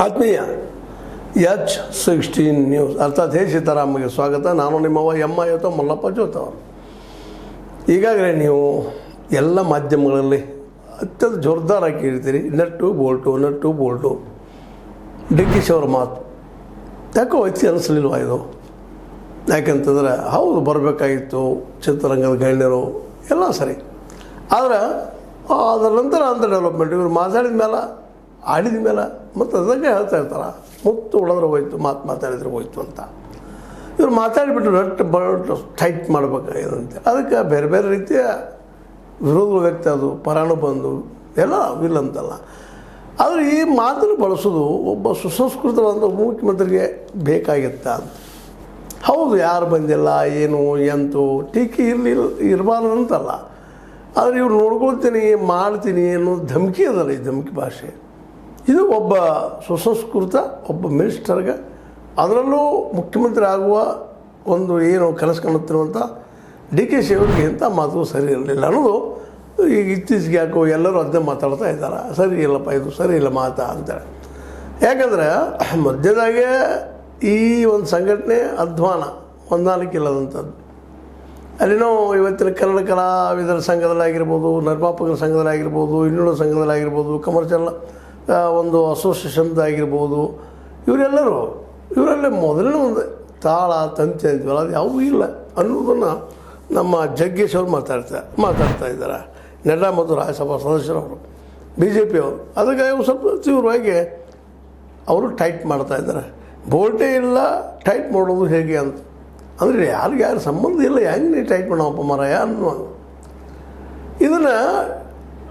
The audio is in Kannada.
ಆತ್ಮೀಯ H16 ನ್ಯೂಸ್ ಅರ್ಥಾತ್ ಹೇ ಸೀತಾರಾಮಗೆ ಸ್ವಾಗತ. ನಾನು ನಿಮ್ಮವ ಎಮ್ಮ ಮಲ್ಲಪ್ಪ ಜೋತ ಅವರು. ಈಗಾಗಲೇ ನೀವು ಎಲ್ಲ ಮಾಧ್ಯಮಗಳಲ್ಲಿ ಅತ್ಯಂತ ಜೋರ್ದಾರಾಗಿ ಕೇಳ್ತೀರಿ ನಟ್ಟು ಬೋಲ್ಟು ಡಿಗ್ಗಿಶ್ ಅವ್ರ ಮಾತು ಯಾಕೋ ಹೆಚ್ಚು ಅನಿಸ್ಲಿಲ್ವ ಇದು? ಯಾಕೆಂತಂದ್ರೆ ಹೌದು ಬರಬೇಕಾಗಿತ್ತು ಚಿತ್ರರಂಗದ ಗಣ್ಯರು ಎಲ್ಲ ಸರಿ, ಆದರೆ ಅದರ ನಂತರ ಅಂತ ಡೆವಲಪ್ಮೆಂಟ್ ಇವರು ಮಾತಾಡಿದ ಮೇಲೆ ಆಡಿದ ಮೇಲೆ ಮತ್ತು ಅದಕ್ಕೆ ಹೇಳ್ತಾ ಇರ್ತಾರೆ ಮುತ್ತು ಉಳಿದ್ರೆ ಹೋಯ್ತು ಮಾತಾಡಿದ್ರೆ ಹೋಯ್ತು ಅಂತ. ಇವ್ರು ಮಾತಾಡಿಬಿಟ್ಟು ನಟ್ಟು ಟೈಟ್ ಮಾಡಬೇಕಾಗಿದಂತೆ. ಅದಕ್ಕೆ ಬೇರೆ ಬೇರೆ ರೀತಿಯ ವಿರೋಧ ವ್ಯಕ್ತಿ ಅದು ಪರಾಣು ಬಂದು ಎಲ್ಲ ವಿಲ್ ಅಂತಲ್ಲ. ಆದರೆ ಈ ಮಾತನ್ನು ಬಳಸೋದು ಒಬ್ಬ ಸುಸಂಸ್ಕೃತವಾದ ಮುಖ್ಯಮಂತ್ರಿಗೆ ಬೇಕಾಗಿತ್ತ ಅಂತ. ಹೌದು, ಯಾರು ಬಂದಿಲ್ಲ ಏನು ಎಂತು ಟೀಕೆ ಇರಬಾರ್ದು ಅಂತಲ್ಲ, ಆದರೆ ಇವ್ರು ನೋಡ್ಕೊಳ್ತೀನಿ ಮಾಡ್ತೀನಿ ಅನ್ನೋ ಧಮಕಿ ಅದಲ್ಲ, ಈ ಧಮಕಿ ಭಾಷೆ. ಇದು ಒಬ್ಬ ಸುಸಂಸ್ಕೃತ ಒಬ್ಬ ಮಿನಿಸ್ಟರ್ಗೆ, ಅದರಲ್ಲೂ ಮುಖ್ಯಮಂತ್ರಿ ಆಗುವ ಒಂದು ಏನು ಕನಸು ಕಾಣುತ್ತಿರುವಂಥ DK ಅವರಿಗೆ ಇಂಥ ಮಾತು ಸರಿ ಇರಲಿಲ್ಲ ಅನ್ನೋದು ಈಗ ಇತ್ತೀಚೆಗೆ ಯಾಕೋ ಎಲ್ಲರೂ ಅದನ್ನೇ ಮಾತಾಡ್ತಾ ಇದ್ದಾರೆ. ಸರಿ ಇಲ್ಲಪ್ಪ, ಇದು ಸರಿ ಇಲ್ಲ ಮಾತಾ ಅಂತೇಳಿ. ಯಾಕಂದರೆ ಮಧ್ಯದಾಗೆ ಈ ಒಂದು ಸಂಘಟನೆ ಅಧ್ವಾನ ಹೊಂದಾಣಿಕಿಲ್ಲದಂಥದ್ದು. ಅಲ್ಲಿನೋ ಇವತ್ತಿನ ಕನ್ನಡ ಕಲಾವಿದರ ಸಂಘದಲ್ಲಾಗಿರ್ಬೋದು, ನಿರ್ಮಾಪಕರ ಸಂಘದಲ್ಲಾಗಿರ್ಬೋದು, ಇನ್ನುಳಿದ ಸಂಘದಲ್ಲಾಗಿರ್ಬೋದು, ಕಮರ್ಷಿಯಲ್ ಒಂದು ಅಸೋಸಿಯೇಷನ್ದಾಗಿರ್ಬೋದು, ಇವರೆಲ್ಲ ಮೊದಲನೇ ಒಂದು ತಾಳ ತಂತಿ ಅಂತೀವಲ್ಲ ಅದು ಯಾವುದೂ ಇಲ್ಲ ಅನ್ನೋದನ್ನು ನಮ್ಮ ಜಗ್ಗೇಶ್ ಅವರು ಮಾತಾಡ್ತಾ ಇದ್ದಾರೆ. ನಡ್ಡಾ ಮತ್ತು ರಾಜ್ಯಸಭಾ ಸದಸ್ಯರವರು BJP ಅವರು ಅದಕ್ಕಾಗಿ ಸ್ವಲ್ಪ ತೀವ್ರವಾಗಿ ಅವರು ಟೈಟ್ ಮಾಡ್ತಾ ಇದ್ದಾರೆ. ಬೋಲ್ಟೇ ಇಲ್ಲ, ಟೈಟ್ ಮಾಡೋದು ಹೇಗೆ ಅಂತ ಅಂದರೆ ಯಾರು ಸಂಬಂಧ ಇಲ್ಲ, ಹೆಂಗೆ ಟೈಟ್ ಮಾಡೋಪ್ಪ ಮಾರಾಯ ಅನ್ನೋ ಇದನ್ನು